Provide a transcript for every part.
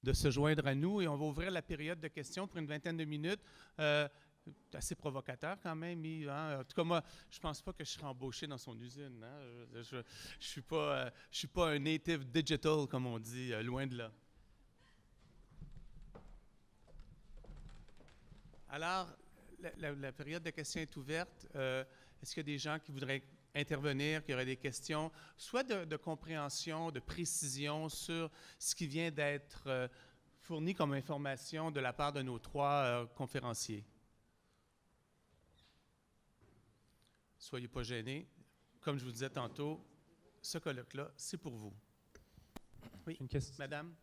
de se joindre à nous et on va ouvrir la période de questions pour une vingtaine de minutes. C'est assez provocateur quand même, Yves, hein? En tout cas, moi, je pense pas que je serai embauché dans son usine. Hein? Je suis pas un native digital, comme on dit, loin de là. Alors, la période de questions est ouverte. Est-ce qu'il y a des gens qui voudraient intervenir, qui auraient des questions, soit de compréhension, de précision sur ce qui vient d'être fourni comme information de la part de nos trois conférenciers? Soyez pas gênés. Comme je vous disais tantôt, ce colloque-là, c'est pour vous. Oui, une question. Madame?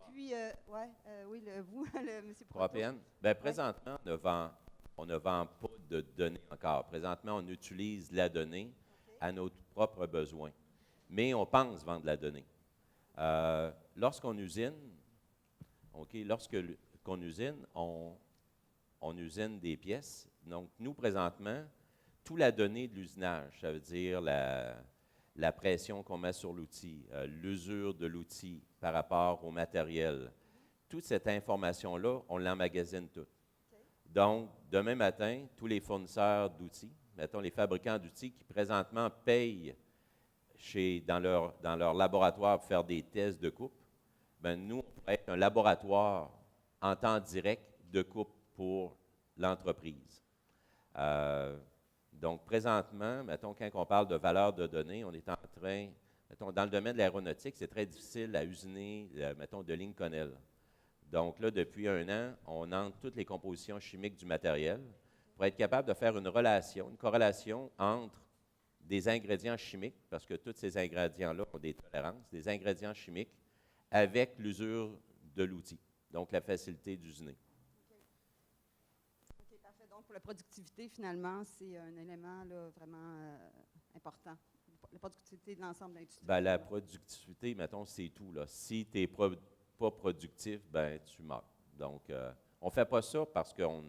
Puis, oui, vous, le monsieur Pour APN, bien, présentement, on ne vend pas de données encore. Présentement, on utilise la donnée à nos propres besoins. Mais on pense vendre la donnée. Lorsqu'on usine, lorsqu'on usine, on usine des pièces. Donc, nous, présentement, toute la donnée de l'usinage, ça veut dire la pression qu'on met sur l'outil, l'usure de l'outil par rapport au matériel, toute cette information-là, on l'emmagasine toute. Donc, demain matin, tous les fournisseurs d'outils, mettons les fabricants d'outils qui présentement payent dans leur laboratoire pour faire des tests de coupe, bien, nous, on pourrait être un laboratoire en temps direct de coupe pour l'entreprise. Donc, présentement, mettons, quand on parle de valeur de données, on est en train, mettons, dans le domaine de l'aéronautique, c'est très difficile à usiner, mettons, de Lincolnel. Donc là, depuis 1 an, on entre toutes les compositions chimiques du matériel pour être capable de faire une corrélation entre des ingrédients chimiques, parce que tous ces ingrédients-là ont des tolérances, des ingrédients chimiques avec l'usure de l'outil, donc la facilité d'usiner. OK, parfait. Donc, pour la productivité, finalement, c'est un élément là, vraiment important. La productivité de l'ensemble de l'industrie. Bien, la productivité, mettons, c'est tout, là. Si tu n'es pas productif, ben tu meurs. Donc, on ne fait pas ça parce qu'on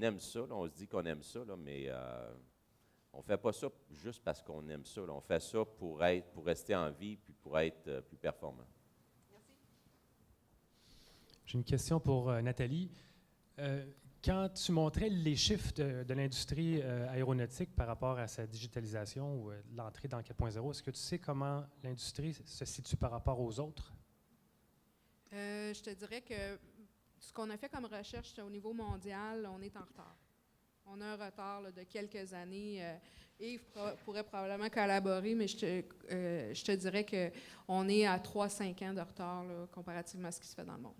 aime ça, là, on se dit qu'on aime ça, là, mais on ne fait pas ça juste parce qu'on aime ça. Là. On fait ça pour rester en vie puis pour être plus performant. Merci. J'ai une question pour Nathalie. Quand tu montrais les chiffres de l'industrie aéronautique par rapport à sa digitalisation ou l'entrée dans 4.0, est-ce que tu sais comment l'industrie se situe par rapport aux autres? Je te dirais que ce qu'on a fait comme recherche au niveau mondial, on est en retard. On a un retard là, de quelques années. Yves pourrait probablement collaborer, mais je te dirais qu'on est à 3-5 ans de retard là, comparativement à ce qui se fait dans le monde.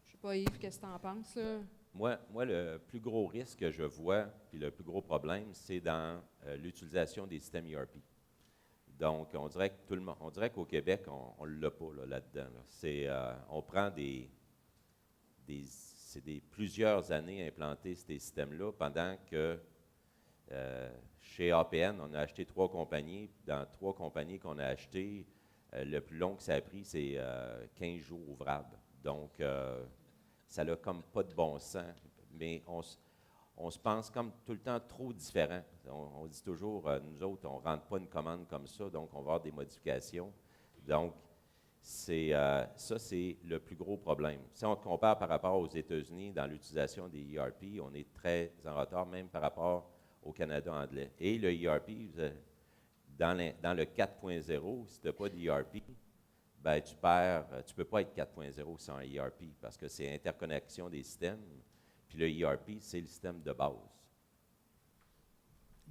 Je ne sais pas, Yves, qu'est-ce que tu en penses? Là? Moi, le plus gros risque que je vois, puis le plus gros problème, c'est dans l'utilisation des systèmes ERP. Donc, on dirait qu'au Québec, on ne l'a pas là-dedans. Là. On prend plusieurs années à implanter ces systèmes-là, pendant que chez APN, on a acheté 3 compagnies. Dans 3 compagnies qu'on a achetées, le plus long que ça a pris, c'est 15 jours ouvrables. Donc, ça n'a comme pas de bon sens. Mais on se pense comme tout le temps trop différent. On dit toujours, nous autres, on ne rentre pas une commande comme ça, donc on va avoir des modifications. Donc, ça, c'est le plus gros problème. Si on compare par rapport aux États-Unis dans l'utilisation des ERP, on est très en retard, même par rapport au Canada anglais. Et le ERP, dans le 4.0, si tu n'as pas d'ERP, ben, tu ne peux pas être 4.0 sans ERP, parce que c'est interconnexion des systèmes. Puis le ERP, c'est le système de base.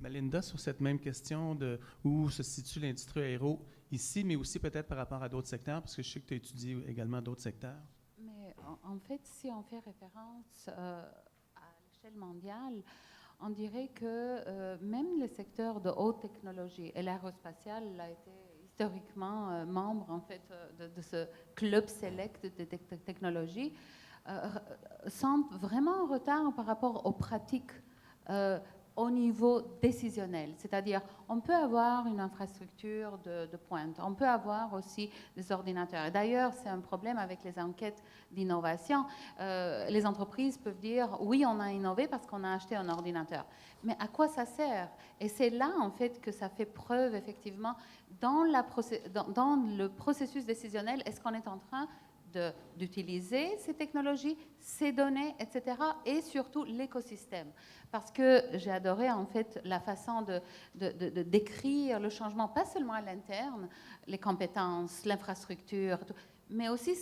Malinda, sur cette même question de où se situe l'industrie aéro ici, mais aussi peut-être par rapport à d'autres secteurs, parce que je sais que tu as étudié également d'autres secteurs. Mais en fait, si on fait référence à l'échelle mondiale, on dirait que même le secteur de haute technologie et l'aérospatiale a été historiquement membre en fait de ce club select de technologie, sont vraiment en retard par rapport aux pratiques au niveau décisionnel, c'est-à-dire on peut avoir une infrastructure de pointe, on peut avoir aussi des ordinateurs. Et d'ailleurs, c'est un problème avec les enquêtes d'innovation. Les entreprises peuvent dire oui, on a innové parce qu'on a acheté un ordinateur. Mais à quoi ça sert? Et c'est là, en fait, que ça fait preuve, effectivement, dans le processus décisionnel, est-ce qu'on est en train d'utiliser ces technologies, ces données, etc., et surtout l'écosystème. Parce que j'ai adoré, en fait, la façon de décrire le changement, pas seulement à l'interne, les compétences, l'infrastructure, mais aussi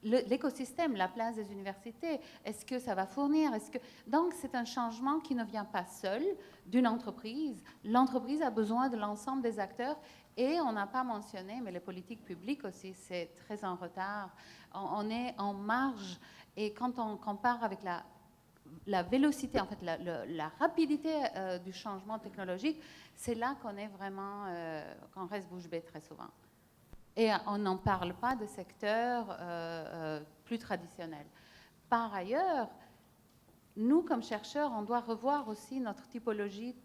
l'écosystème, la place des universités. Est-ce que ça va fournir? Donc, c'est un changement qui ne vient pas seul d'une entreprise. L'entreprise a besoin de l'ensemble des acteurs. Et on n'a pas mentionné, mais les politiques publiques aussi, c'est très en retard. On est en marge. Et quand on compare avec la vélocité, en fait, la rapidité du changement technologique, c'est là qu'on est vraiment, qu'on reste bouche bée très souvent. Et on n'en parle pas de secteurs plus traditionnels. Par ailleurs, nous, comme chercheurs, on doit revoir aussi notre typologie,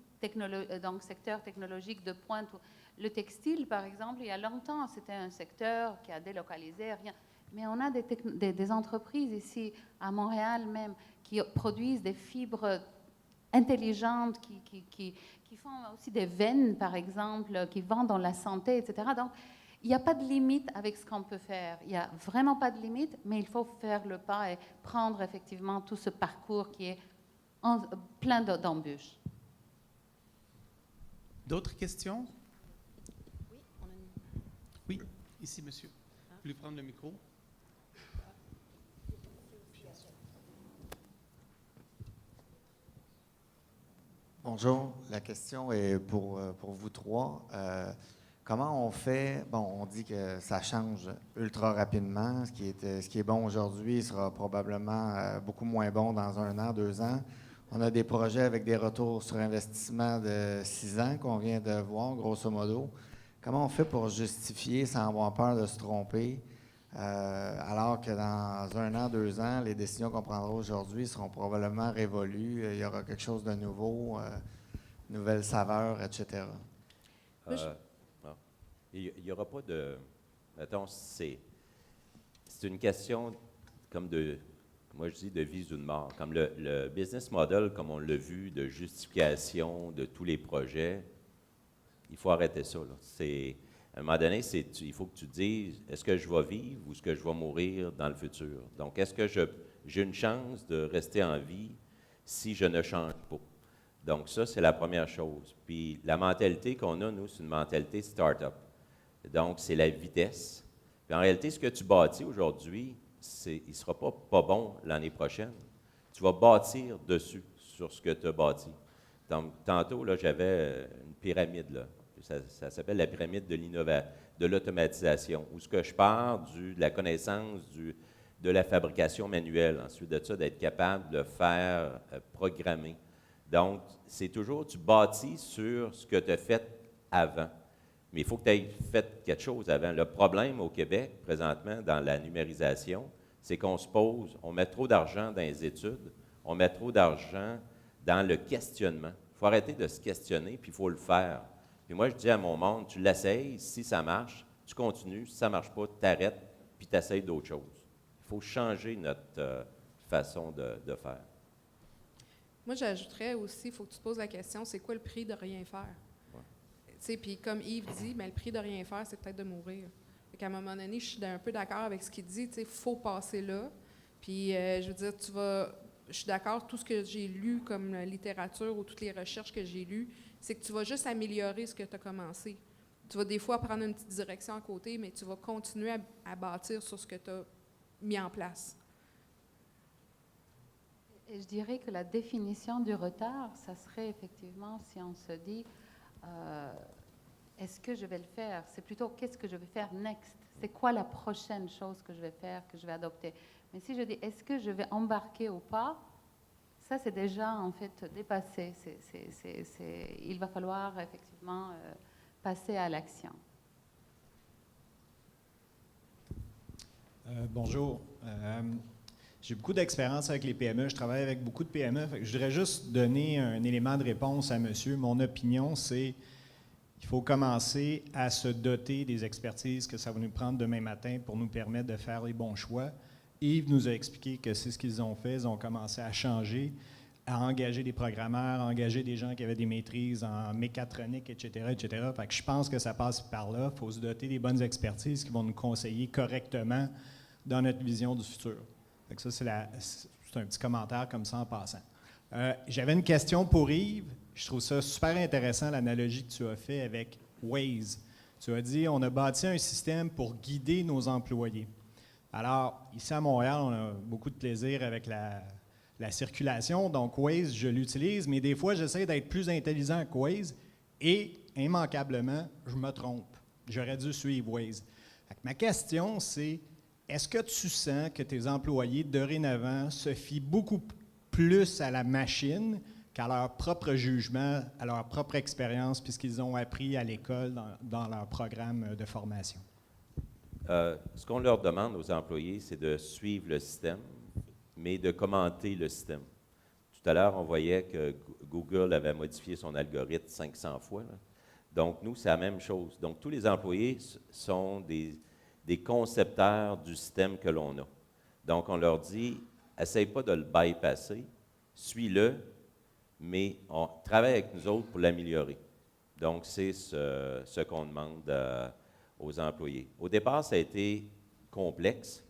donc secteur technologique de pointe. Le textile, par exemple, il y a longtemps, c'était un secteur qui a délocalisé, rien. Mais on a des entreprises ici, à Montréal même, qui produisent des fibres intelligentes, qui font aussi des veines, par exemple, qui vendent dans la santé, etc. Donc, il n'y a pas de limite avec ce qu'on peut faire. Il n'y a vraiment pas de limite, mais il faut faire le pas et prendre effectivement tout ce parcours qui est plein d'embûches. D'autres questions? Oui, ici, monsieur. Vous voulez prendre le micro? Bonjour, la question est pour vous trois. Comment on fait, bon, on dit que ça change ultra rapidement, ce qui est bon aujourd'hui sera probablement beaucoup moins bon dans 1 an, 2 ans. On a des projets avec des retours sur investissement de 6 ans qu'on vient de voir, grosso modo. Comment on fait pour justifier sans avoir peur de se tromper, alors que dans 1 an, 2 ans, les décisions qu'on prendra aujourd'hui seront probablement révolues, il y aura quelque chose de nouveau, nouvelle saveur, etc. Il n'y aura pas de... Mettons, c'est une question comme de... Moi, je dis de vie ou de mort. Comme le business model, comme on l'a vu, de justification de tous les projets, il faut arrêter ça. Là. À un moment donné, il faut que tu te dises, est-ce que je vais vivre ou est-ce que je vais mourir dans le futur? Donc, est-ce que j'ai une chance de rester en vie si je ne change pas? Donc, ça, c'est la première chose. Puis, la mentalité qu'on a, nous, c'est une mentalité start-up. Donc, c'est la vitesse. Puis, en réalité, ce que tu bâtis aujourd'hui, il ne sera pas bon l'année prochaine. Tu vas bâtir dessus, sur ce que tu as bâti. Donc, tantôt, là, j'avais une pyramide, là. Ça s'appelle la pyramide de l'automatisation, où ce que je pars de la connaissance de la fabrication manuelle. Ensuite de ça, d'être capable de faire programmer. Donc, c'est toujours, tu bâtis sur ce que tu as fait avant. Mais il faut que tu aies fait quelque chose avant. Le problème au Québec, présentement, dans la numérisation, c'est qu'on se pose, on met trop d'argent dans les études, on met trop d'argent dans le questionnement. Il faut arrêter de se questionner, puis il faut le faire. Puis moi, je dis à mon monde, tu l'essayes, si ça marche, tu continues, si ça ne marche pas, tu t'arrêtes, puis tu essayes d'autres choses. Il faut changer notre façon de faire. Moi, j'ajouterais aussi, il faut que tu te poses la question, c'est quoi le prix de rien faire? Ouais. Puis comme Yves dit, bien, le prix de rien faire, c'est peut-être de mourir. Fait qu'à un moment donné, je suis un peu d'accord avec ce qu'il dit, il faut passer là. Puis, je veux dire, je suis d'accord, tout ce que j'ai lu comme littérature ou toutes les recherches que j'ai lues, c'est que tu vas juste améliorer ce que tu as commencé. Tu vas des fois prendre une petite direction à côté, mais tu vas continuer à bâtir sur ce que tu as mis en place. Et je dirais que la définition du retard, ça serait effectivement si on se dit est-ce que je vais le faire? C'est plutôt qu'est-ce que je vais faire next? C'est quoi la prochaine chose que je vais faire, que je vais adopter? Mais si je dis est-ce que je vais embarquer ou pas, ça c'est déjà en fait dépassé. Il va falloir effectivement passer à l'action. Bonjour. J'ai beaucoup d'expérience avec les PME. Je travaille avec beaucoup de PME. Fait que je voudrais juste donner un élément de réponse à monsieur. Mon opinion, c'est qu'il faut commencer à se doter des expertises que ça va nous prendre demain matin pour nous permettre de faire les bons choix. Yves nous a expliqué que c'est ce qu'ils ont fait. Ils ont commencé à changer, à engager des programmeurs, à engager des gens qui avaient des maîtrises en mécatronique, etc., etc. Fait que je pense que ça passe par là. Il faut se doter des bonnes expertises qui vont nous conseiller correctement dans notre vision du futur. Fait que ça, c'est un petit commentaire comme ça en passant. J'avais une question pour Yves. Je trouve ça super intéressant, l'analogie que tu as fait avec Waze. Tu as dit, on a bâti un système pour guider nos employés. Alors, ici à Montréal, on a beaucoup de plaisir avec la circulation. Donc, Waze, je l'utilise, mais des fois, j'essaie d'être plus intelligent que Waze et, immanquablement, je me trompe. J'aurais dû suivre Waze. Fait que ma question, c'est, est-ce que tu sens que tes employés, dorénavant, se fient beaucoup plus à la machine qu'à leur propre jugement, à leur propre expérience, puisqu'ils ont appris à l'école dans leur programme de formation? Ce qu'on leur demande aux employés, c'est de suivre le système, mais de commenter le système. Tout à l'heure, on voyait que Google avait modifié son algorithme 500 fois. Là. Donc, nous, c'est la même chose. Donc, tous les employés sont des concepteurs du système que l'on a. Donc, on leur dit, essaye pas de le bypasser, suis-le, mais on travaille avec nous autres pour l'améliorer. Donc, c'est ce qu'on demande aux employés. Au départ, ça a été complexe,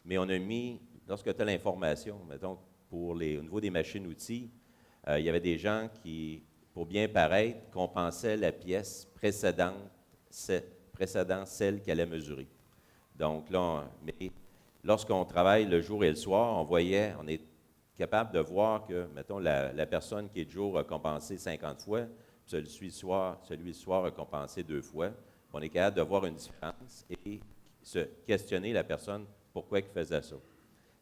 mais on a mis, lorsque tu as l'information, mettons, au niveau des machines-outils, il y avait des gens qui, pour bien paraître, compensaient la pièce précédente celle qu'elle allait mesurer. Donc là, mais lorsqu'on travaille le jour et le soir, on est capable de voir que, mettons, la personne qui est de jour a compensé 50 fois, puis celui du soir a compensé 2 fois. On est capable de voir une différence et se questionner la personne pourquoi elle faisait ça.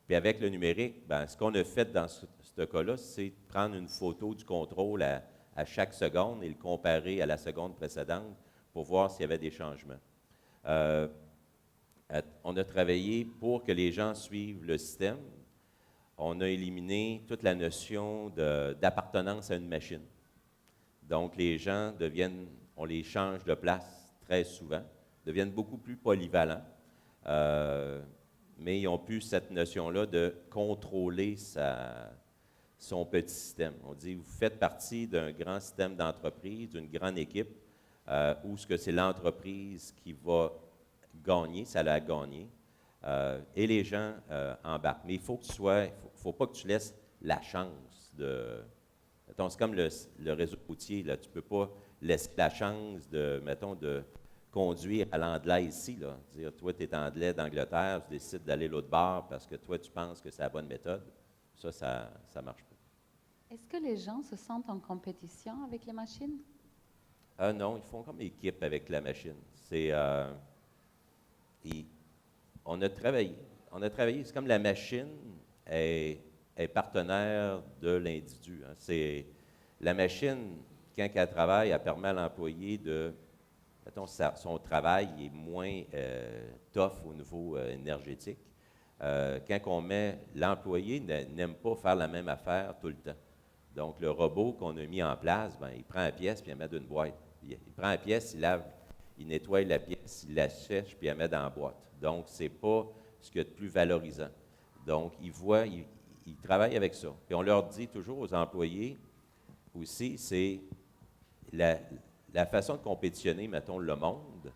Puis avec le numérique, bien, ce qu'on a fait dans ce cas-là, c'est prendre une photo du contrôle à chaque seconde et le comparer à la seconde précédente pour voir s'il y avait des changements. On a travaillé pour que les gens suivent le système. On a éliminé toute la notion d'appartenance à une machine. Donc, les gens on les change de place très souvent, deviennent beaucoup plus polyvalents, mais ils n'ont plus cette notion-là de contrôler son petit système. On dit, vous faites partie d'un grand système d'entreprise, d'une grande équipe, où ce que c'est l'entreprise qui va gagner, ça l'a gagné, et les gens embarquent. Mais il faut que faut pas que tu laisses la chance de... Mettons, c'est comme le réseau routier, là, tu ne peux pas laisser la chance de conduire à l'anglais ici, là. Dire, toi, tu es anglais d'Angleterre, tu décides d'aller l'autre bord parce que toi, tu penses que c'est la bonne méthode. Ça ne marche pas. Est-ce que les gens se sentent en compétition avec les machines? Non, ils font comme équipe avec la machine. On a travaillé. C'est comme la machine est partenaire de l'individu. Hein. La machine, quand elle travaille, elle permet à l'employé mettons, son travail est moins tough au niveau énergétique. Quand l'employé n'aime pas faire la même affaire tout le temps. Donc, le robot qu'on a mis en place, ben, il prend la pièce puis il la met dans une boîte. Il prend la pièce, il nettoie la pièce, il la sèche puis il la met dans la boîte. Donc, ce n'est pas ce qu'il y a de plus valorisant. Donc, ils travaillent avec ça. Puis on leur dit toujours aux employés aussi, c'est la façon de compétitionner, mettons, le monde,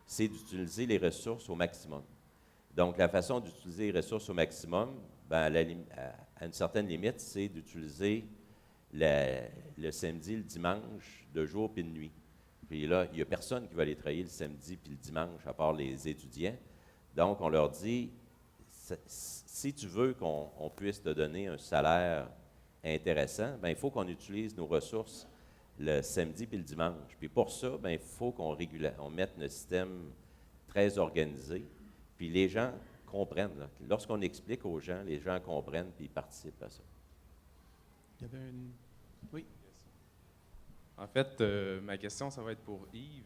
c'est d'utiliser les ressources au maximum. Donc, la façon d'utiliser les ressources au maximum, ben, à une certaine limite, c'est d'utiliser le samedi, le dimanche, de jour puis de nuit. Puis là, il n'y a personne qui va aller travailler le samedi puis le dimanche, à part les étudiants. Donc, on leur dit, si tu veux qu'on puisse te donner un salaire intéressant, bien, il faut qu'on utilise nos ressources le samedi puis le dimanche. Puis pour ça, bien, il faut qu'on mette notre système très organisé. Puis les gens comprennent. Là. Lorsqu'on explique aux gens, les gens comprennent puis ils participent à ça. Il y avait une... Oui. En fait, ma question, ça va être pour Yves.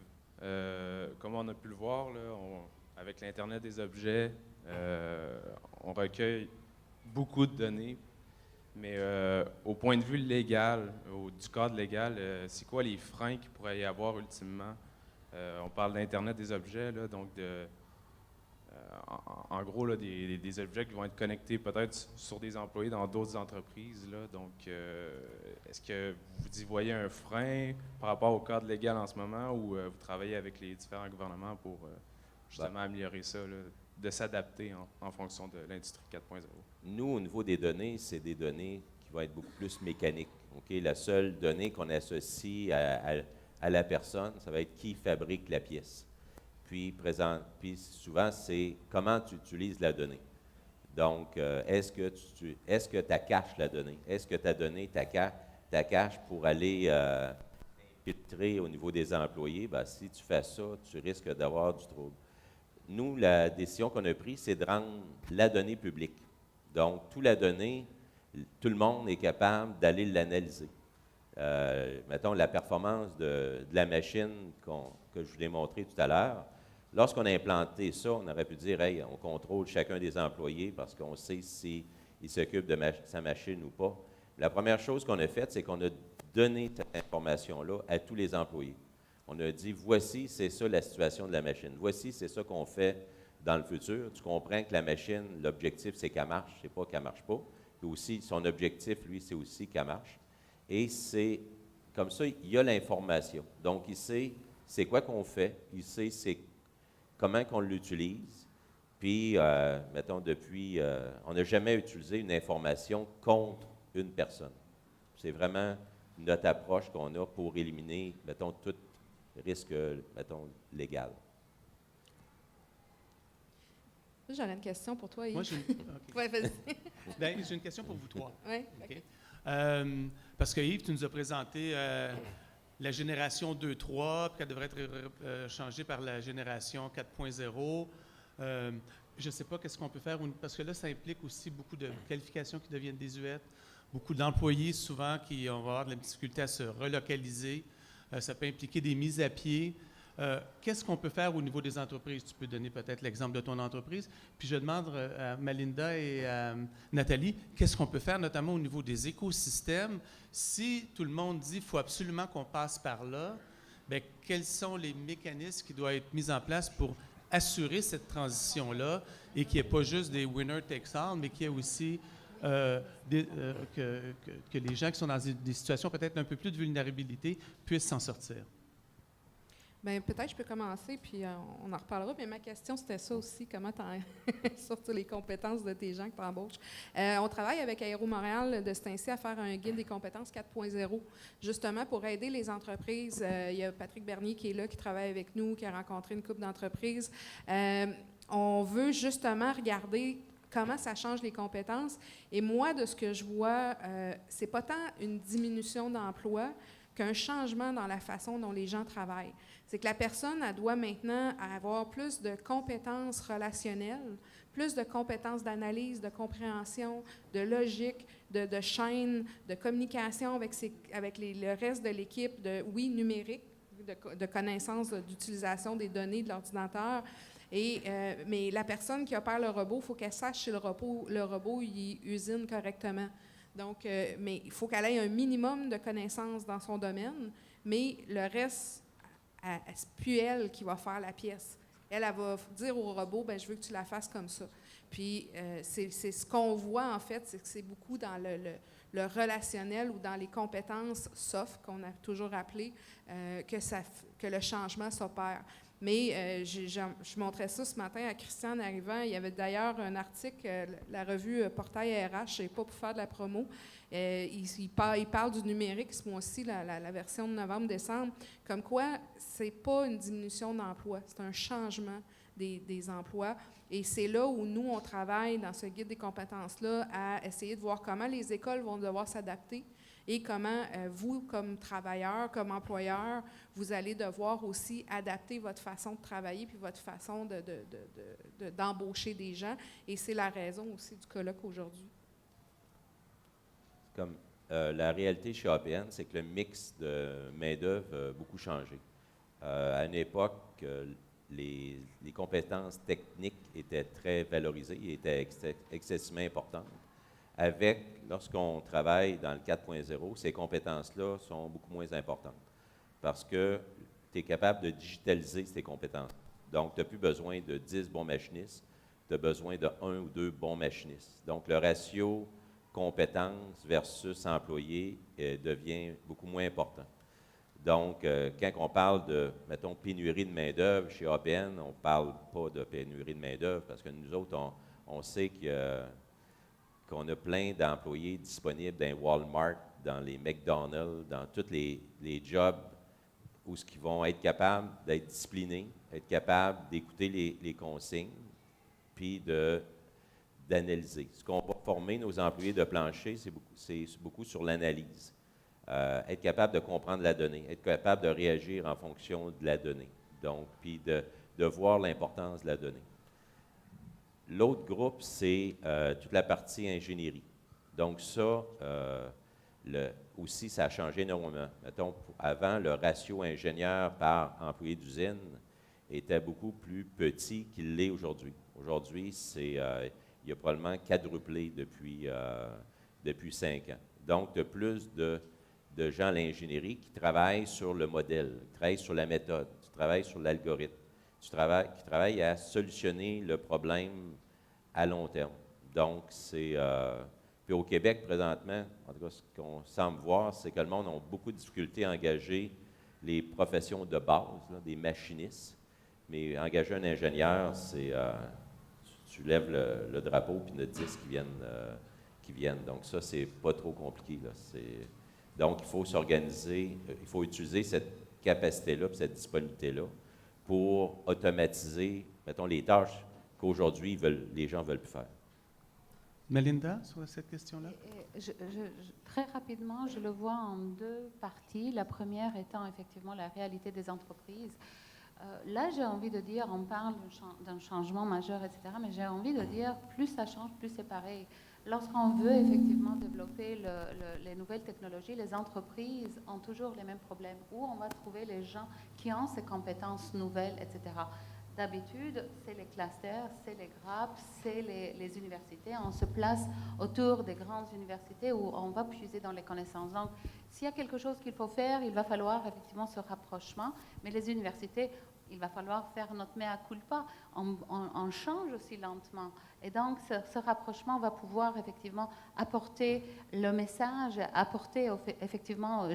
Comme on a pu le voir, là, avec l'Internet des objets, on recueille beaucoup de données. Mais au point de vue légal, du cadre légal, c'est quoi les freins qu'il pourrait y avoir ultimement? On parle d'Internet des objets, là, donc en gros, là, des objets qui vont être connectés peut-être sur des employés dans d'autres entreprises. Là, donc, est-ce que vous y voyez un frein par rapport au cadre légal en ce moment ou vous travaillez avec les différents gouvernements pour justement améliorer ça, là, de s'adapter en fonction de l'industrie 4.0? Nous, au niveau des données, c'est des données qui vont être beaucoup plus mécaniques. Okay? La seule donnée qu'on associe à la personne, ça va être qui fabrique la pièce. Puis souvent, c'est comment tu utilises la donnée. Donc, est-ce que tu caches la donnée? Est-ce que ta donnée, ta cache pour aller filtrer au niveau des employés? Ben, si tu fais ça, tu risques d'avoir du trouble. Nous, la décision qu'on a prise, c'est de rendre la donnée publique. Donc, toute la donnée, tout le monde est capable d'aller l'analyser. Mettons, la performance de la machine que je vous ai montrée tout à l'heure. Lorsqu'on a implanté ça, on aurait pu dire, hey, on contrôle chacun des employés parce qu'on sait s'il s'occupe de sa machine ou pas. La première chose qu'on a faite, c'est qu'on a donné cette information-là à tous les employés. On a dit, voici, c'est ça la situation de la machine. Voici, c'est ça qu'on fait dans le futur. Tu comprends que la machine, l'objectif, c'est qu'elle marche, c'est pas qu'elle marche pas. Puis aussi, son objectif, lui, c'est aussi qu'elle marche. Et c'est comme ça, il y a l'information. Donc, il sait c'est quoi qu'on fait, il sait c'est comment qu'on l'utilise. Puis, mettons, depuis, on n'a jamais utilisé une information contre une personne. C'est vraiment notre approche qu'on a pour éliminer, mettons, tout risque, mettons, légal. J'aurais une question pour toi, Yves. Moi, Ouais, vas-y. Ben, j'ai une question pour vous trois. Oui, OK. Parce que Yves, tu nous as présenté la génération 2.3, puis qu'elle devrait être changée par la génération 4.0. Je ne sais pas qu'est-ce qu'on peut faire, parce que là, ça implique aussi beaucoup de qualifications qui deviennent désuètes, beaucoup d'employés souvent qui vont avoir de la difficulté à se relocaliser. Ça peut impliquer des mises à pied. Qu'est-ce qu'on peut faire au niveau des entreprises? Tu peux donner peut-être l'exemple de ton entreprise. Puis je demande à Malinda et à Nathalie, qu'est-ce qu'on peut faire notamment au niveau des écosystèmes? Si tout le monde dit qu'il faut absolument qu'on passe par là, bien, quels sont les mécanismes qui doivent être mis en place pour assurer cette transition-là et qu'il n'y ait pas juste des « winner takes all », mais qu'il y ait aussi que les gens qui sont dans des situations peut-être un peu plus de vulnérabilité puissent s'en sortir? Bien, peut-être je peux commencer, puis on en reparlera. Mais ma question, c'était ça aussi, comment sortir les compétences de tes gens que tu embauches. On travaille avec Aéro Montréal de ce temps-ci à faire un guide des compétences 4.0, justement pour aider les entreprises. Il y a Patrick Bernier qui est là, qui travaille avec nous, qui a rencontré une couple d'entreprises. On veut justement regarder comment ça change les compétences. Et moi, de ce que je vois, c'est pas tant une diminution d'emploi qu'un changement dans la façon dont les gens travaillent. C'est que la personne, elle doit maintenant avoir plus de compétences relationnelles, plus de compétences d'analyse, de compréhension, de logique, de chaîne, de communication avec le reste de l'équipe, numérique, de connaissance d'utilisation des données de l'ordinateur. Mais la personne qui opère le robot, il faut qu'elle sache si le robot il usine correctement. Donc, mais il faut qu'elle ait un minimum de connaissances dans son domaine, mais le reste, c'est plus elle qui va faire la pièce. Elle va dire au robot, ben je veux que tu la fasses comme ça. Puis, c'est ce qu'on voit, en fait, c'est que c'est beaucoup dans le relationnel ou dans les compétences soft, qu'on a toujours appelé, que le changement s'opère. Mais je montrais ça ce matin à Christian en arrivant. Il y avait d'ailleurs un article, la revue Portail RH, c'est pas pour faire de la promo. Il parle du numérique ce mois-ci, la version de novembre-décembre, comme quoi c'est pas une diminution d'emplois, c'est un changement des emplois. Et c'est là où nous, on travaille dans ce guide des compétences-là à essayer de voir comment les écoles vont devoir s'adapter et comment vous, comme travailleur, comme employeur, vous allez devoir aussi adapter votre façon de travailler puis votre façon d'embaucher des gens. Et c'est la raison aussi du colloque aujourd'hui. Comme la réalité chez APN, c'est que le mix de main-d'œuvre a beaucoup changé. À une époque, les compétences techniques étaient très valorisées et étaient excessivement importantes. lorsqu'on travaille dans le 4.0, ces compétences-là sont beaucoup moins importantes parce que tu es capable de digitaliser ces compétences. Donc, tu n'as plus besoin de 10 bons machinistes, tu as besoin de 1 ou 2 bons machinistes. Donc, le ratio compétences versus employés devient beaucoup moins important. Donc, quand on parle de, mettons, pénurie de main-d'œuvre chez APN, on ne parle pas de pénurie de main-d'œuvre parce que nous autres, on sait qu'on a plein d'employés disponibles dans les Walmart, dans les McDonald's, dans tous les jobs où ils vont être capables d'être disciplinés, être capables d'écouter les consignes, puis d'analyser. Ce qu'on va former nos employés de plancher, c'est beaucoup sur l'analyse. Être capable de comprendre la donnée, être capable de réagir en fonction de la donnée. Donc, puis de voir l'importance de la donnée. L'autre groupe, c'est toute la partie ingénierie. Donc ça, aussi, ça a changé énormément. Mettons, avant, le ratio ingénieur par employé d'usine était beaucoup plus petit qu'il l'est aujourd'hui. Aujourd'hui, il a probablement quadruplé depuis 5 ans. Donc, tu as plus de gens à l'ingénierie qui travaillent sur le modèle, qui travaillent sur la méthode, qui travaillent sur l'algorithme, qui travaillent à solutionner le problème à long terme. Donc, puis au Québec, présentement, en tout cas, ce qu'on semble voir, c'est que le monde a beaucoup de difficultés à engager les professions de base, là, des machinistes. Mais engager un ingénieur, c'est tu lèves le drapeau puis il y en a 10 qui viennent. Donc ça, c'est pas trop compliqué, là. Donc, il faut s'organiser, il faut utiliser cette capacité-là, cette disponibilité-là pour automatiser, mettons, les tâches qu'aujourd'hui, les gens ne veulent plus faire. Melinda, sur cette question-là? Très rapidement, je le vois en 2 parties. La première étant effectivement la réalité des entreprises. Là, j'ai envie de dire, on parle d'un changement majeur, etc., mais j'ai envie de dire, plus ça change, plus c'est pareil. Lorsqu'on veut effectivement développer les nouvelles technologies, les entreprises ont toujours les mêmes problèmes. Où on va trouver les gens qui ont ces compétences nouvelles, etc. D'habitude, c'est les clusters, c'est les grappes, c'est les universités. On se place autour des grandes universités où on va puiser dans les connaissances. Donc, s'il y a quelque chose qu'il faut faire, il va falloir effectivement ce rapprochement. Mais les universités, il va falloir faire notre mea culpa. On change aussi lentement. Et donc, ce rapprochement va pouvoir effectivement apporter le message, apporter effectivement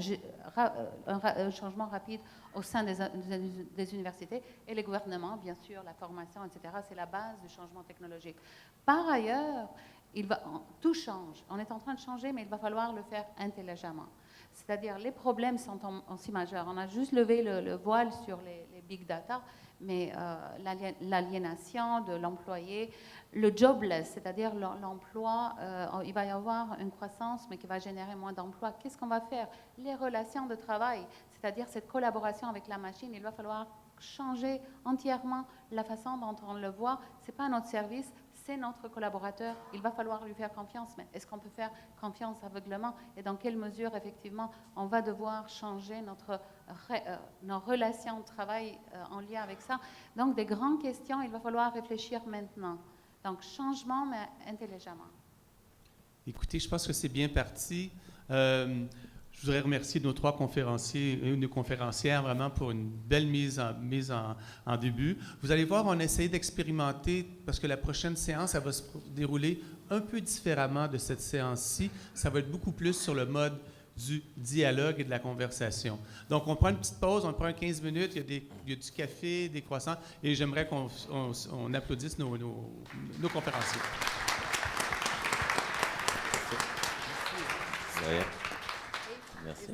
un changement rapide au sein des universités. Et les gouvernements, bien sûr, la formation, etc., c'est la base du changement technologique. Par ailleurs, tout change. On est en train de changer, mais il va falloir le faire intelligemment. C'est-à-dire, les problèmes sont aussi majeurs. On a juste levé le voile sur les big data, mais l'aliénation de l'employé, le jobless, c'est-à-dire l'emploi, il va y avoir une croissance, mais qui va générer moins d'emplois. Qu'est-ce qu'on va faire? Les relations de travail, c'est-à-dire cette collaboration avec la machine, il va falloir changer entièrement la façon dont on le voit. Ce n'est pas notre service, c'est notre collaborateur. Il va falloir lui faire confiance, mais est-ce qu'on peut faire confiance aveuglément? Et dans quelle mesure, effectivement, on va devoir changer nos relations de travail en lien avec ça? Donc, des grandes questions, il va falloir réfléchir maintenant. Donc, changement, mais intelligemment. Écoutez, je pense que c'est bien parti. Je voudrais remercier nos 3 conférenciers et nos conférencières vraiment pour une belle mise en début. Vous allez voir, on a essayé d'expérimenter parce que la prochaine séance, elle va se dérouler un peu différemment de cette séance-ci. Ça va être beaucoup plus sur le mode du dialogue et de la conversation. Donc, on prend une petite pause, on prend 15 minutes, il y a du café, des croissants, et j'aimerais qu'on applaudisse nos conférenciers. Merci.